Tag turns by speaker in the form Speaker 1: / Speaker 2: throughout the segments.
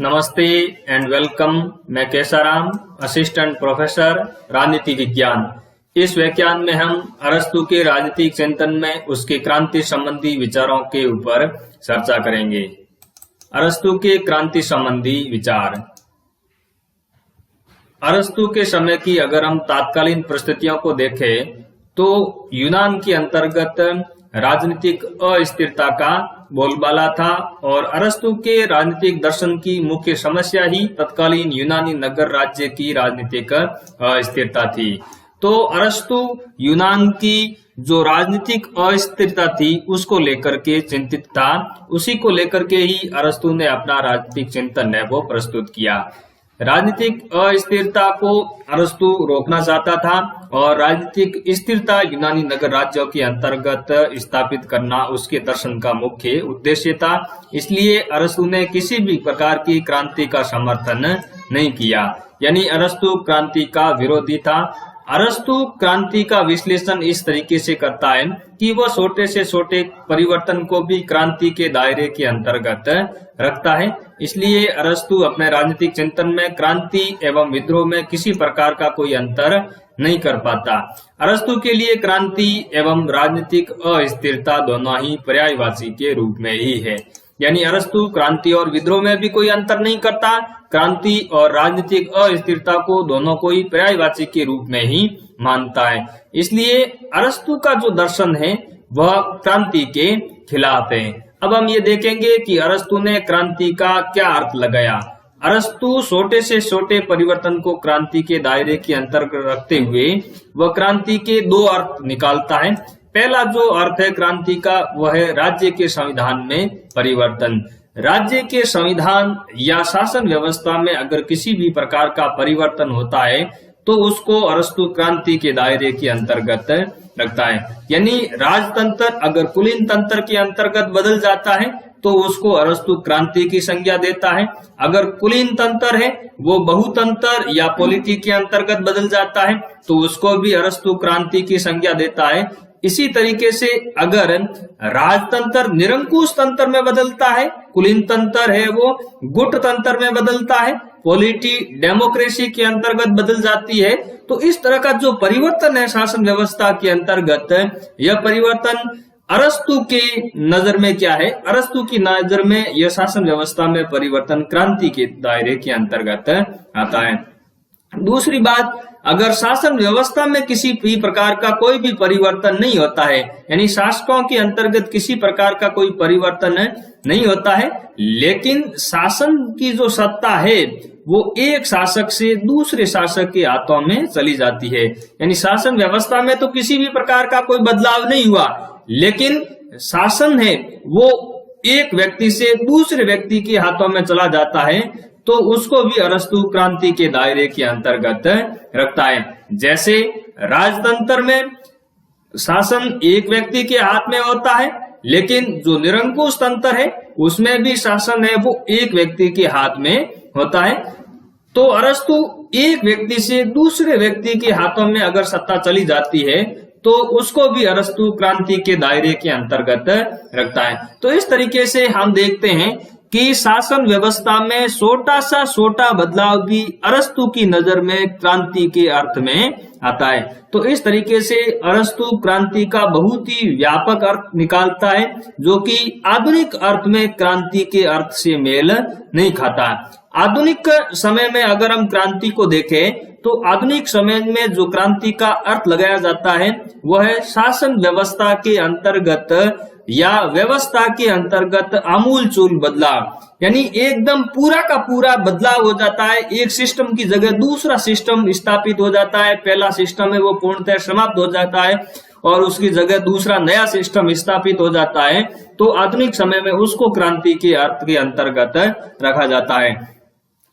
Speaker 1: नमस्ते and welcome. मैं Kesaram, assistant professor राजनीति विज्ञान। इस व्याख्यान में हम अरस्तु के राजनीतिक चिंतन में उसके क्रांति संबंधी विचारों के ऊपर चर्चा करेंगे। अरस्तु के क्रांति संबंधी विचार। अरस्तु के समय की अगर हम तात्कालीन परिस्थितियों को देखें तो यूनान के अंतर्गत राजनीतिक अस्थिरता का बोलबाला था और अरस्तु के राजनीतिक दर्शन की मुख्य समस्या ही तत्कालीन यूनानी नगर राज्य की राजनीतिक अस्थिरता थी। तो अरस्तु यूनान की जो राजनीतिक अस्थिरता थी उसको लेकर के चिंतित था। उसी को लेकर के ही अरस्तु ने अपना राजनीतिक चिंतन है वो प्रस्तुत किया। राजनीतिक अस्थिरता को अरस्तु रोकना चाहता था और राजनीतिक स्थिरता यूनानी नगर राज्यों के अंतर्गत स्थापित करना उसके दर्शन का मुख्य उद्देश्य था। इसलिए अरस्तु ने किसी भी प्रकार की क्रांति का समर्थन नहीं किया, यानी अरस्तु क्रांति का विरोधी था। अरस्तु क्रांति का विश्लेषण इस तरीके से करता है कि वह छोटे से छोटे परिवर्तन को भी क्रांति के दायरे के अंतर्गत रखता है। इसलिए अरस्तु अपने राजनीतिक चिंतन में क्रांति एवं विद्रोह में किसी प्रकार का कोई अंतर नहीं कर पाता। अरस्तु के लिए क्रांति एवं राजनीतिक अस्थिरता दोनों ही पर्यायवाची के रूप में ही है, यानी अरस्तु क्रांति और विद्रोह में भी कोई अंतर नहीं करता। क्रांति और राजनीतिक अस्थिरता को दोनों को ही पर्यायवाची के रूप में ही मानता है। इसलिए अरस्तु का जो दर्शन है वह क्रांति के खिलाफ है। अब हम ये देखेंगे कि अरस्तु ने क्रांति का क्या अर्थ लगाया। अरस्तु छोटे से छोटे परिवर्तन को क्रांति के दायरे के अंतर्गत रखते हुए वह क्रांति के दो अर्थ निकालता है। पहला जो अर्थ है क्रांति का वह है राज्य के संविधान में परिवर्तन। राज्य के संविधान या शासन व्यवस्था में अगर किसी भी प्रकार का परिवर्तन होता है तो उसको अरस्तु क्रांति के दायरे के अंतर्गत रखता है। यानी राजतंत्र अगर कुलीन तंत्र के अंतर्गत बदल जाता है तो उसको अरस्तु क्रांति की संज्ञा देता है। अगर कुलीन तंत्र है वो बहुतंत्र या पॉलिटी के अंतर्गत बदल जाता है तो उसको भी अरस्तु क्रांति की संज्ञा देता है। इसी तरीके से अगर राजतंत्र निरंकुश तंत्र में बदलता है, कुलीन तंत्र है वो गुट तंत्र में बदलता है, पॉलिटी डेमोक्रेसी के अंतर्गत बदल जाती है, तो इस तरह का जो परिवर्तन है शासन व्यवस्था के अंतर्गत, यह परिवर्तन अरस्तु के नजर में क्या है? अरस्तु की नजर में यह शासन व्यवस्था में परिवर्तन क्रांति के दायरे के अंतर्गत आता है। दूसरी बात, अगर शासन व्यवस्था में किसी भी प्रकार का कोई भी परिवर्तन नहीं होता है, यानी शासकों के अंतर्गत किसी प्रकार का कोई परिवर्तन नहीं होता है, लेकिन शासन की जो सत्ता है वो एक शासक से दूसरे शासक के हाथों में चली जाती है। यानी शासन व्यवस्था में तो किसी भी प्रकार का कोई बदलाव नहीं हुआ, लेकिन शासन है वो एक व्यक्ति से दूसरे व्यक्ति के हाथों में चला जाता है, तो उसको भी अरस्तु क्रांति के दायरे के अंतर्गत रखता है। जैसे राजतंत्र में शासन एक व्यक्ति के हाथ में होता है, लेकिन जो निरंकुश तंत्र है उसमें भी शासन है वो एक व्यक्ति के हाथ में होता है। तो अरस्तु एक व्यक्ति से दूसरे व्यक्ति के हाथों में अगर सत्ता चली जाती है तो उसको भी अरस्तु क्रांति के दायरे के अंतर्गत रखता है। तो इस तरीके से हम देखते हैं कि शासन व्यवस्था में छोटा सा छोटा बदलाव भी अरस्तु की नजर में क्रांति के अर्थ में आता है। तो इस तरीके से अरस्तु क्रांति का बहुत ही व्यापक अर्थ निकालता है जो कि आधुनिक अर्थ में क्रांति के अर्थ से मेल नहीं खाता। आधुनिक समय में अगर हम क्रांति को देखें तो आधुनिक समय में जो क्रांति का अर्थ लगाया जाता है वह है शासन व्यवस्था के अंतर्गत या व्यवस्था के अंतर्गत आमूलचूल बदलाव, यानी एकदम पूरा का पूरा बदलाव हो जाता है। एक सिस्टम की जगह दूसरा सिस्टम स्थापित हो जाता है। पहला सिस्टम है वो पूर्णतः समाप्त हो जाता है और उसकी जगह दूसरा नया सिस्टम स्थापित हो जाता है। तो आधुनिक समय में उसको क्रांति के अर्थ के अंतर्गत रखा जाता है।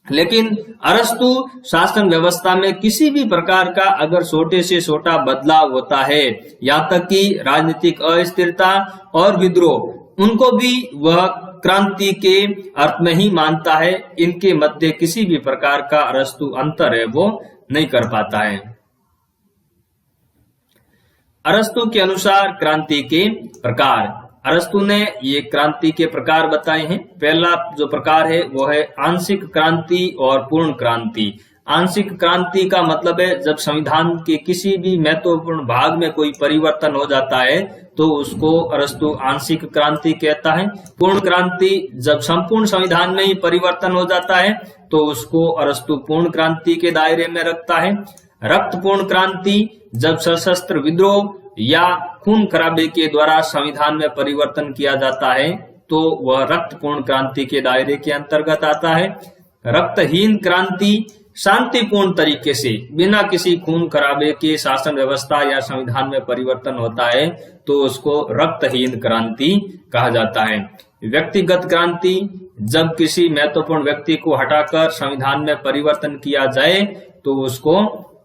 Speaker 1: लेकिन अरस्तु शासन व्यवस्था में किसी भी प्रकार का अगर छोटे से छोटा बदलाव होता है, यहाँ तक कि राजनीतिक अस्थिरता और विद्रोह, उनको भी वह क्रांति के अर्थ में ही मानता है। इनके मध्य किसी भी प्रकार का अरस्तु अंतर है वो नहीं कर पाता है। अरस्तु के अनुसार क्रांति के प्रकार। अरस्तु ने ये क्रांति के प्रकार बताए हैं। पहला जो प्रकार है वो है आंशिक क्रांति और पूर्ण क्रांति। आंशिक क्रांति का मतलब है जब संविधान के किसी भी महत्वपूर्ण भाग में कोई परिवर्तन हो जाता है तो उसको अरस्तु आंशिक क्रांति कहता है। पूर्ण क्रांति जब संपूर्ण संविधान में ही परिवर्तन हो जाता है तो उसको अरस्तु पूर्ण क्रांति के दायरे में रखता है। रक्तपूर्ण क्रांति जब सशस्त्र विद्रोह या खून खराबे के द्वारा संविधान में परिवर्तन किया जाता है तो वह रक्तपूर्ण क्रांति के दायरे के अंतर्गत आता है। रक्तहीन क्रांति शांतिपूर्ण तरीके से बिना किसी खून खराबे के शासन व्यवस्था या संविधान में परिवर्तन होता है तो उसको रक्तहीन क्रांति कहा जाता है। व्यक्तिगत क्रांति जब किसी महत्वपूर्ण व्यक्ति को हटाकर संविधान में परिवर्तन किया जाए तो उसको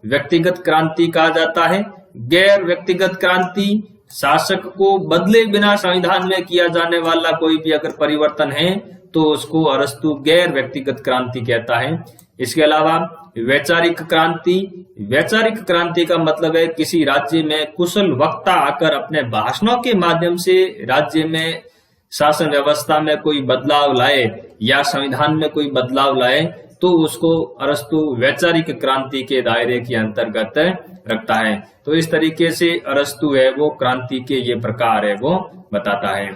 Speaker 1: व्यक्तिगत क्रांति कहा जाता है। गैर व्यक्तिगत क्रांति शासक को बदले बिना संविधान में किया जाने वाला कोई भी अगर परिवर्तन है तो उसको अरस्तु गैर व्यक्तिगत क्रांति कहता है। इसके अलावा वैचारिक क्रांति, वैचारिक क्रांति का मतलब है किसी राज्य में कुशल वक्ता आकर अपने भाषणों के माध्यम से राज्य में शासन व्यवस्था में कोई बदलाव लाए या संविधान में कोई बदलाव लाए तो उसको अरस्तु वैचारिक क्रांति के दायरे के अंतर्गत रखता है। तो इस तरीके से अरस्तु है वो क्रांति के ये प्रकार है वो बताता है।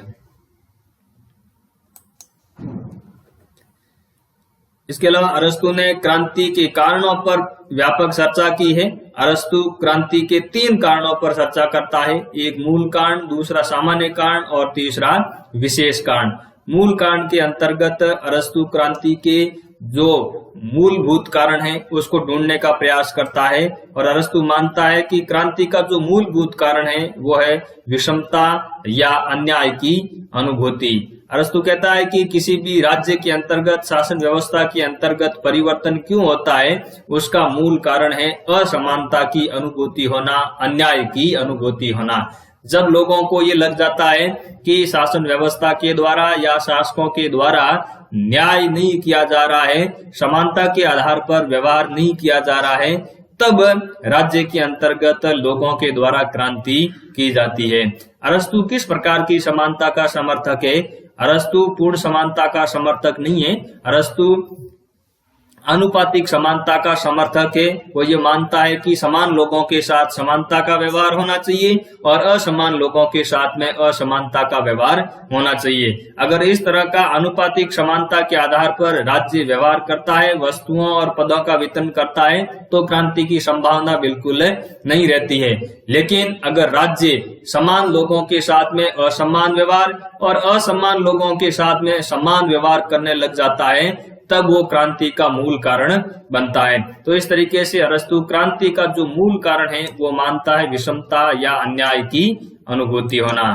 Speaker 1: इसके अलावा अरस्तु ने क्रांति के कारणों पर व्यापक चर्चा की है। अरस्तु क्रांति के 3 कारणों पर चर्चा करता है, एक मूल कारण, दूसरा सामान्य कारण और तीसरा विशेष कारण। मूल कारण के अंतर्गत अरस्तु क्रांति के जो मूलभूत कारण है उसको ढूंढने का प्रयास करता है और अरस्तु मानता है कि क्रांति का जो मूलभूत कारण है वो है विषमता या अन्याय की अनुभूति। अरस्तु कहता है कि किसी भी राज्य के अंतर्गत शासन व्यवस्था के अंतर्गत परिवर्तन क्यों होता है उसका मूल कारण है असमानता की अनुभूति होना, अन्याय की अनुभूति होना। जब लोगों को ये लग जाता है कि शासन व्यवस्था के द्वारा या शासकों के द्वारा न्याय नहीं किया जा रहा है, समानता के आधार पर व्यवहार नहीं किया जा रहा है, तब राज्य के अंतर्गत लोगों के द्वारा क्रांति की जाती है। अरस्तु किस प्रकार की समानता का समर्थक है? अरस्तु पूर्ण समानता का समर्थक नहीं है। अरस्तु अनुपातिक समानता का समर्थक है। वो ये मानता है कि समान लोगों के साथ समानता का व्यवहार होना चाहिए और असमान लोगों के साथ में असमानता का व्यवहार होना चाहिए। अगर इस तरह का अनुपातिक समानता के आधार पर राज्य व्यवहार करता है, वस्तुओं और पदों का वितरण करता है, तो क्रांति की संभावना बिल्कुल नहीं रहती है। लेकिन अगर राज्य समान लोगों के साथ में असमान व्यवहार और असमान लोगों के साथ में समान व्यवहार करने लग जाता है तब वो क्रांति का मूल कारण बनता है। तो इस तरीके से अरस्तु क्रांति का जो मूल कारण है वो मानता है विषमता या अन्याय की अनुभूति होना।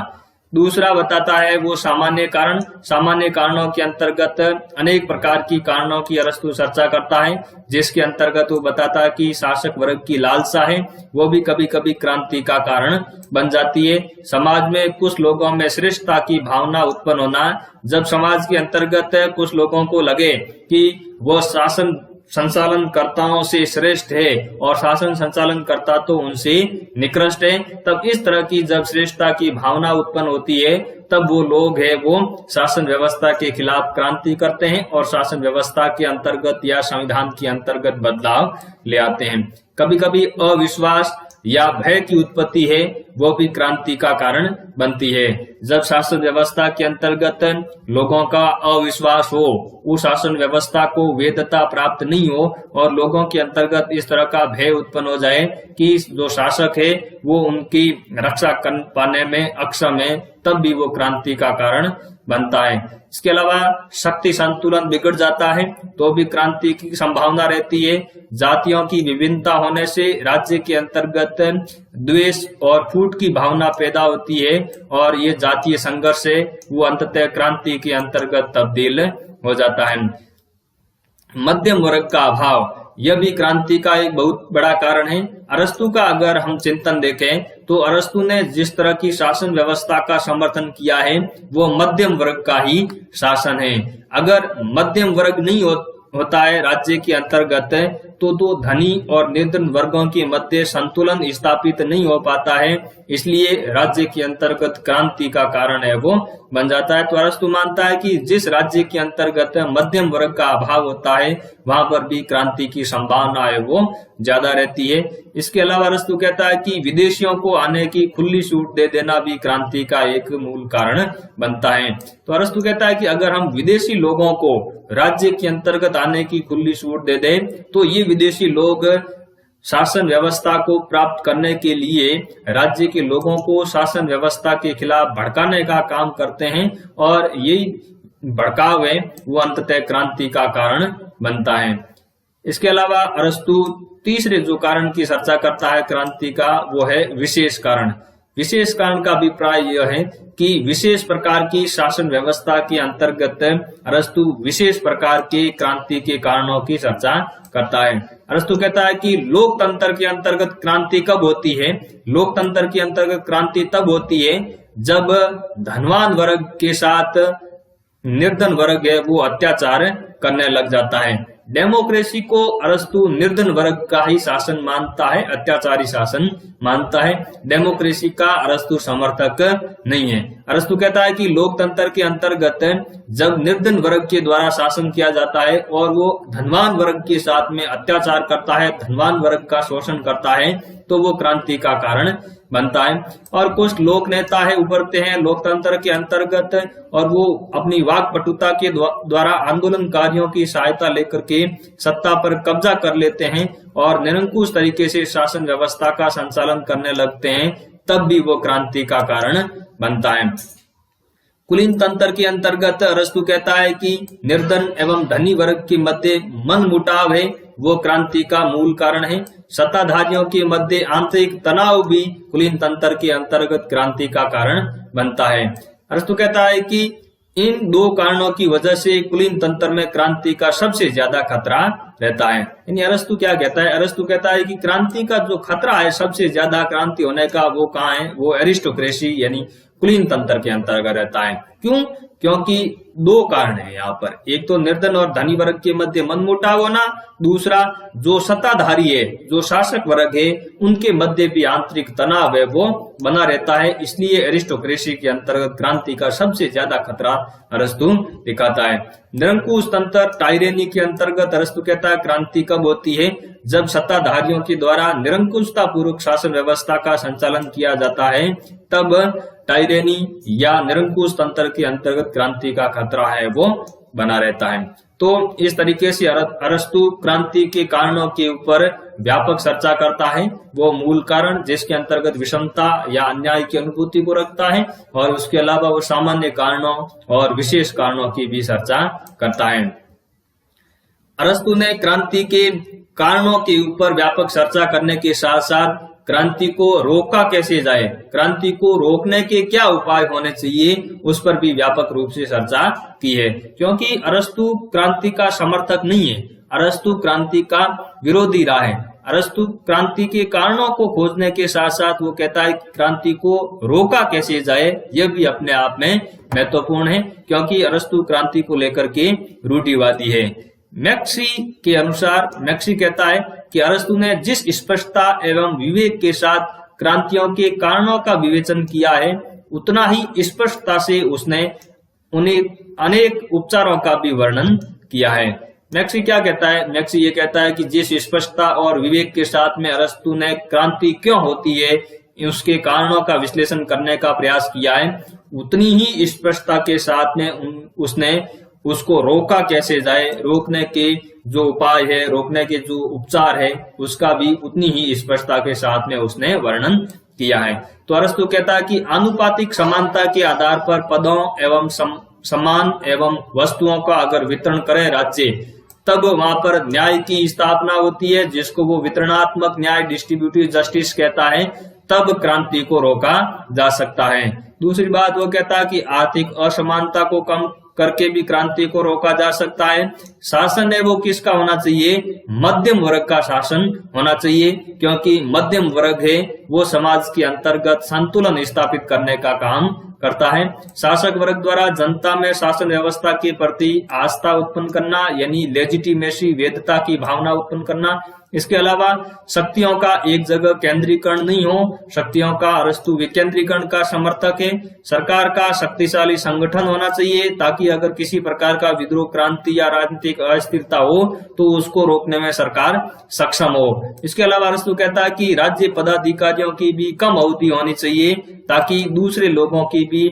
Speaker 1: दूसरा बताता है वो सामान्य कारण। सामान्य कारणों के अंतर्गत अनेक प्रकार की कारणों की अरस्तु चर्चा करता है, जिसके अंतर्गत वो बताता है कि शासक वर्ग की लालसा है वो भी कभी कभी क्रांति का कारण बन जाती है। समाज में कुछ लोगों में श्रेष्ठता की भावना उत्पन्न होना, जब समाज के अंतर्गत कुछ लोगों को लगे कि वो शासन संचालनकर्ताओं से श्रेष्ठ है और शासन संचालनकर्ता तो उनसे निकृष्ट है, तब इस तरह की जब श्रेष्ठता की भावना उत्पन्न होती है तब वो लोग है वो शासन व्यवस्था के खिलाफ क्रांति करते हैं और शासन व्यवस्था के अंतर्गत या संविधान के अंतर्गत बदलाव ले आते हैं। कभी कभी अविश्वास या भय की उत्पत्ति है वो भी क्रांति का कारण बनती है। जब शासन व्यवस्था के अंतर्गत लोगों का अविश्वास हो, उस शासन व्यवस्था को वैधता प्राप्त नहीं हो और लोगों के अंतर्गत इस तरह का भय उत्पन्न हो जाए कि जो शासक है वो उनकी रक्षा कर पाने में अक्षम है, तब भी वो क्रांति का कारण बनता है। इसके अलावा शक्ति संतुलन बिगड़ जाता है तो भी क्रांति की संभावना रहती है। जातियों की विभिन्नता होने से राज्य के अंतर्गत द्वेष और फूट की भावना पैदा होती है और ये जातीय संघर्ष है वो अंततः क्रांति के अंतर्गत तब्दील हो जाता है। मध्यम वर्ग का अभाव यह भी क्रांति का एक बहुत बड़ा कारण है। अरस्तु का अगर हम चिंतन देखें तो अरस्तु ने जिस तरह की शासन व्यवस्था का समर्थन किया है वो मध्यम वर्ग का ही शासन है। अगर मध्यम वर्ग नहीं होता है राज्य के अंतर्गत, तो दो धनी और निर्धन वर्गों के मध्य संतुलन स्थापित नहीं हो पाता है, इसलिए राज्य के अंतर्गत क्रांति का कारण है वो बन जाता है। तो अरस्तु मानता है कि जिस राज्य के अंतर्गत मध्यम वर्ग का अभाव होता है वहां पर भी क्रांति की संभावना है वो ज्यादा रहती है। इसके अलावा अरस्तु कहता है कि विदेशियों को आने की खुली छूट दे देना भी क्रांति का एक मूल कारण बनता है। तो अरस्तु कहता है कि अगर हम विदेशी लोगों को राज्य के अंतर्गत आने की खुली छूट दे दें तो ये विदेशी लोग शासन व्यवस्था को प्राप्त करने के लिए राज्य के लोगों को शासन व्यवस्था के खिलाफ भड़काने का काम करते हैं, और यही भड़काव है वो अंततः क्रांति का कारण बनता है। इसके अलावा अरस्तु तीसरे जो कारण की चर्चा करता है क्रांति का, वो है विशेष कारण। विशेष कारण का अभिप्राय यह है कि विशेष प्रकार की शासन व्यवस्था के अंतर्गत अरस्तु विशेष प्रकार के क्रांति के कारणों की चर्चा करता है। अरस्तु कहता है कि लोकतंत्र के अंतर्गत क्रांति कब होती है? लोकतंत्र के अंतर्गत क्रांति तब होती है जब धनवान वर्ग के साथ निर्धन वर्ग है वो अत्याचार करने लग जाता है। डेमोक्रेसी को अरस्तु निर्धन वर्ग का ही शासन मानता है, अत्याचारी शासन मानता है। डेमोक्रेसी का अरस्तु समर्थक नहीं है। अरस्तु कहता है कि लोकतंत्र के अंतर्गत जब निर्धन वर्ग के द्वारा शासन किया जाता है और वो धनवान वर्ग के साथ में अत्याचार करता है, धनवान वर्ग का शोषण करता है, तो वो क्रांति का कारण बनता है। और कुछ लोक नेता है उभरते हैं लोकतंत्र के अंतर्गत और वो अपनी वाक्पटुता के द्वारा आंदोलनकारियों की सहायता लेकर के सत्ता पर कब्जा कर लेते हैं और निरंकुश तरीके से शासन व्यवस्था का संचालन करने लगते हैं, तब भी वो क्रांति का कारण बनता है। कुलीन तंत्र के अंतर्गत अरस्तु कहता है कि निर्धन एवं धनी वर्ग के मध्य मनमुटाव है वो क्रांति का मूल कारण है। सत्ताधारियों के मध्य आंतरिक तनाव भी कुलीन तंत्र के अंतर्गत क्रांति का कारण बनता है। अरस्तु कहता है कि इन दो कारणों की वजह से कुलीन तंत्र में क्रांति का सबसे ज्यादा खतरा रहता है। यानी अरस्तु क्या कहता है? अरस्तु कहता है कि क्रांति का जो खतरा है सबसे ज्यादा क्रांति होने का, वो कहाँ है? वो एरिस्टोक्रेसी यानी कुलीन तंत्र के अंतर्गत रहता है। क्यों? क्योंकि दो कारण है यहाँ पर। एक तो निर्धन और धनी वर्ग के मध्य मनमुटाव होना, दूसरा जो सत्ताधारी है, जो शासक वर्ग है, उनके मध्य भी आंतरिक तनाव है वो बना रहता है। इसलिए एरिस्टोक्रेसी के अंतर्गत क्रांति का सबसे ज्यादा खतरा अरस्तु दिखाता है। निरंकुश तंत्र टायरेनी के अंतर्गत अरस्तु कहता है क्रांति कब होती है? जब सत्ताधारियों के द्वारा निरंकुशता पूर्वक शासन व्यवस्था का संचालन किया जाता है, तब टायरेनी या निरंकुश तंत्र के अंतर्गत क्रांति का खतरा है वो बना रहता है। तो इस तरीके से अरस्तु क्रांति के कारणों के ऊपर व्यापक चर्चा करता है। वो मूल कारण जिसके अंतर्गत विषमता या अन्याय की अनुभूति को रखता है, और उसके अलावा वो सामान्य कारणों और विशेष कारणों की भी चर्चा करता है। अरस्तु ने क्रांति के कारणों के ऊपर व्यापक चर्चा करने के साथ साथ क्रांति को रोका कैसे जाए, क्रांति को रोकने के क्या उपाय होने चाहिए, उस पर भी व्यापक रूप से चर्चा की है। क्योंकि अरस्तु क्रांति का समर्थक नहीं है, अरस्तु क्रांति का विरोधी रहा है। अरस्तु क्रांति के कारणों को खोजने के साथ साथ वो कहता है कि क्रांति को रोका कैसे जाए, यह भी अपने आप में महत्वपूर्ण है, क्योंकि अरस्तु क्रांति को लेकर के रूढ़िवादी है। मैक्सी के अनुसार, मैक्सी कहता है कि अरस्तु ने जिस स्पष्टता एवं विवेक के साथ क्रांतियों के कारणों का विवेचन किया है, उतना ही स्पष्टता से उसने उन्हें अनेक उपचारों का भी वर्णन किया है। मैक्सी क्या कहता है? मैक्सी ये कहता है कि जिस स्पष्टता और विवेक के साथ में अरस्तु ने क्रांति क्यों होती है उसके कारणों का विश्लेषण करने का प्रयास किया है, उतनी ही स्पष्टता के साथ में उसने उसको रोका कैसे जाए, रोकने के जो उपाय है, रोकने के जो उपचार है, उसका भी उतनी ही स्पष्टता के साथ में उसने वर्णन किया है। तो अरस्तु कहता है कि आनुपातिक समानता के आधार पर पदों एवं समान एवं वस्तुओं का अगर वितरण करे राज्य, तब वहां पर न्याय की स्थापना होती है, जिसको वो वितरणात्मक न्याय डिस्ट्रीब्यूटिव जस्टिस कहता है। तब क्रांति को रोका जा सकता है। दूसरी बात वो कहता है कि आर्थिक असमानता को कम करके भी क्रांति को रोका जा सकता है। शासन है वो किसका होना चाहिए? मध्यम वर्ग का शासन होना चाहिए, क्योंकि मध्यम वर्ग है वो समाज के अंतर्गत संतुलन स्थापित करने का काम करता है। शासक वर्ग द्वारा जनता में शासन व्यवस्था के प्रति आस्था उत्पन्न करना यानी लेजिटिमेसी, वैधता की भावना उत्पन्न करना। इसके अलावा शक्तियों का एक जगह केंद्रीकरण नहीं हो, शक्तियों का अरस्तु विकेंद्रीकरण का समर्थक है। सरकार का शक्तिशाली संगठन होना चाहिए ताकि अगर किसी प्रकार का विद्रोह, क्रांति या राजनीतिक अस्थिरता हो तो उसको रोकने में सरकार सक्षम हो। इसके अलावा अरस्तु कहता है कि राज्य पदाधिकारियों की भी कम अवधि होनी चाहिए ताकि दूसरे लोगों की भी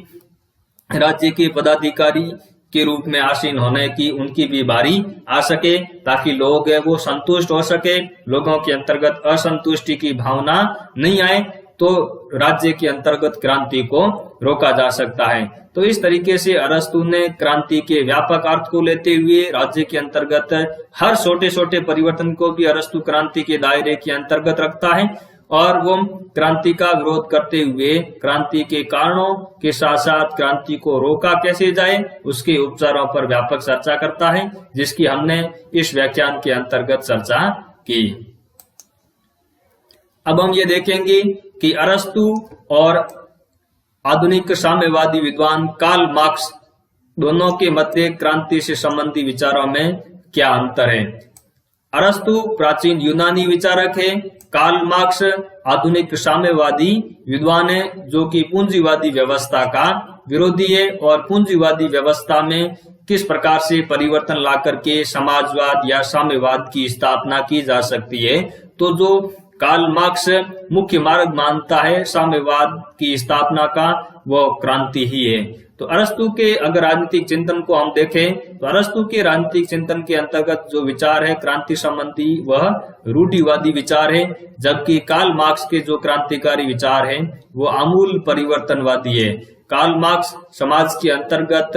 Speaker 1: राज्य के पदाधिकारी के रूप में आसीन होने की उनकी भी बारी आ सके, ताकि लोग वो संतुष्ट हो सके, लोगों के अंतर्गत असंतुष्टि की भावना नहीं आए, तो राज्य के अंतर्गत क्रांति को रोका जा सकता है। तो इस तरीके से अरस्तु ने क्रांति के व्यापक अर्थ को लेते हुए राज्य के अंतर्गत हर छोटे छोटे परिवर्तन को भी अरस्तु क्रांति के दायरे के अंतर्गत रखता है और वो क्रांति का विरोध करते हुए क्रांति के कारणों के साथ साथ क्रांति को रोका कैसे जाए उसके उपचारों पर व्यापक चर्चा करता है, जिसकी हमने इस व्याख्यान के अंतर्गत चर्चा की। अब हम ये देखेंगे कि अरस्तु और आधुनिक साम्यवादी विद्वान कार्ल मार्क्स दोनों के मध्य क्रांति से संबंधी विचारों में क्या अंतर है। अरस्तु प्राचीन यूनानी विचारक है, कार्ल मार्क्स आधुनिक साम्यवादी विद्वान है जो कि पूंजीवादी व्यवस्था का विरोधी है और पूंजीवादी व्यवस्था में किस प्रकार से परिवर्तन ला करके समाजवाद या साम्यवाद की स्थापना की जा सकती है। तो जो कार्ल मार्क्स मुख्य मार्ग मानता है साम्यवाद की स्थापना का, वो क्रांति ही है। तो अरस्तु के अगर राजनीतिक चिंतन को हम देखें तो अरस्तु के राजनीतिक चिंतन के अंतर्गत जो विचार है क्रांति संबंधी वह रूढ़िवादी विचार है, जबकि कार्ल मार्क्स के जो क्रांतिकारी विचार है वो आमूल परिवर्तनवादी है। कार्ल मार्क्स समाज के अंतर्गत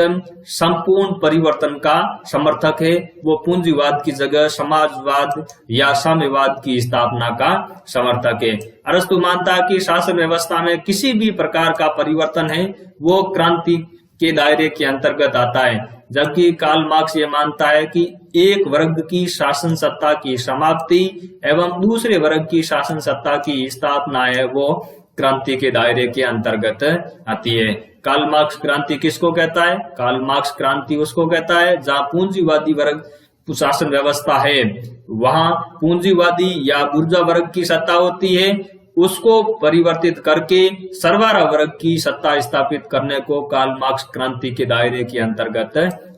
Speaker 1: संपूर्ण परिवर्तन का समर्थक है, वो पूंजीवाद की जगह समाजवाद या साम्यवाद की स्थापना का समर्थक है। अरस्तु मानता है कि शासन व्यवस्था में किसी भी प्रकार का परिवर्तन है वो क्रांति के दायरे के अंतर्गत आता है, जबकि कार्ल मार्क्स ये मानता है कि एक वर्ग की शासन सत्ता की समाप्ति एवं दूसरे वर्ग की शासन सत्ता की स्थापना है वो क्रांति के दायरे के अंतर्गत आती है। कार्ल मार्क्स क्रांति किसको कहता है? कार्ल मार्क्स क्रांति उसको कहता है जहां पूंजीवादी वर्ग शासन व्यवस्था है, वहां पूंजीवादी या बुर्जा वर्ग की सत्ता होती है, उसको परिवर्तित करके सर्वारा वर्ग की सत्ता स्थापित करने को कार्ल मार्क्स क्रांति के दायरे के अंतर्गत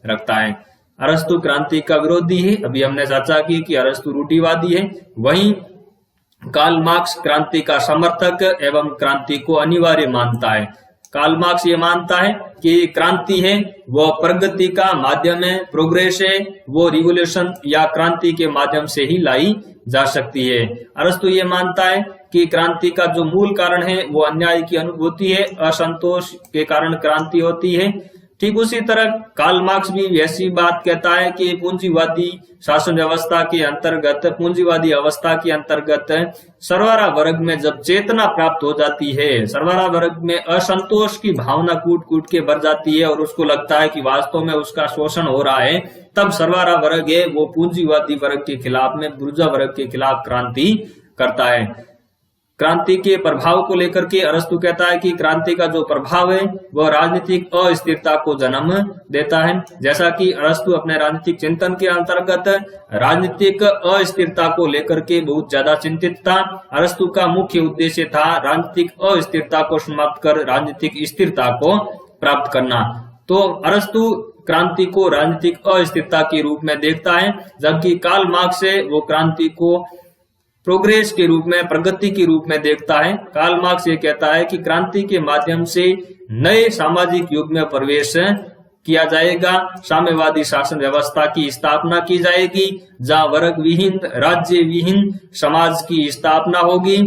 Speaker 1: रखता है। अरस्तु क्रांति का विरोधी है, अभी हमने चर्चा की कि अरस्तु रूढ़िवादी है, वहीं कार्ल मार्क्स क्रांति का समर्थक एवं क्रांति को अनिवार्य मानता है। कार्ल मार्क्स ये मानता है कि क्रांति है वो प्रगति का माध्यम है, प्रोग्रेस है, वो रिवोल्यूशन या क्रांति के माध्यम से ही लाई जा सकती है। अरस्तु ये मानता है कि क्रांति का जो मूल कारण है वो अन्याय की अनुभूति है, असंतोष के कारण क्रांति होती है। ठीक उसी तरह कार्ल मार्क्स भी ऐसी बात कहता है कि पूंजीवादी शासन व्यवस्था के अंतर्गत, पूंजीवादी अवस्था के अंतर्गत सर्वारा वर्ग में जब चेतना प्राप्त हो जाती है, सर्वारा वर्ग में असंतोष की भावना कूट कूट के भर जाती है और उसको लगता है कि वास्तव में उसका शोषण हो रहा है, तब सर्वारा वर्ग है वो पूंजीवादी वर्ग के खिलाफ में बुर्जा वर्ग के खिलाफ क्रांति करता है। क्रांति के प्रभाव को लेकर के अरस्तु कहता है कि क्रांति का जो प्रभाव है वह राजनीतिक अस्थिरता को जन्म देता है। जैसा कि अरस्तु अपने राजनीतिक चिंतन के अंतर्गत राजनीतिक अस्थिरता को लेकर के बहुत ज्यादा चिंतित था। अरस्तु का मुख्य उद्देश्य था राजनीतिक अस्थिरता को समाप्त कर राजनीतिक स्थिरता को प्राप्त करना। तो अरस्तु क्रांति को राजनीतिक अस्थिरता के रूप में देखता है, जबकि कार्ल मार्क्स है वो क्रांति को प्रोग्रेस के रूप में, प्रगति के रूप में देखता है। कार्ल मार्क्स ये कहता है कि क्रांति के माध्यम से नए सामाजिक युग में प्रवेश किया जाएगा, साम्यवादी शासन व्यवस्था की स्थापना की जाएगी, जहां वर्ग विहीन, राज्य विहीन समाज की स्थापना होगी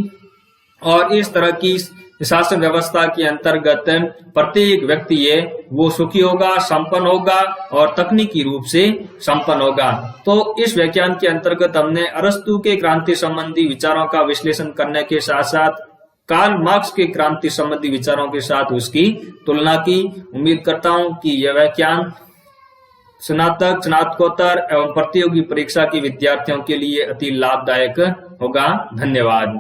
Speaker 1: और इस तरह की शासन व्यवस्था के अंतर्गत प्रत्येक व्यक्ति है वो सुखी होगा, संपन्न होगा और तकनीकी रूप से संपन्न होगा। तो इस व्याख्यान के अंतर्गत हमने अरस्तु के क्रांति संबंधी विचारों का विश्लेषण करने के साथ साथ कार्ल मार्क्स के क्रांति संबंधी विचारों के साथ उसकी तुलना की। उम्मीद करता हूं कि यह व्याख्यान स्नातक, स्नातकोत्तर एवं प्रतियोगी परीक्षा के विद्यार्थियों के लिए अति लाभदायक होगा। धन्यवाद।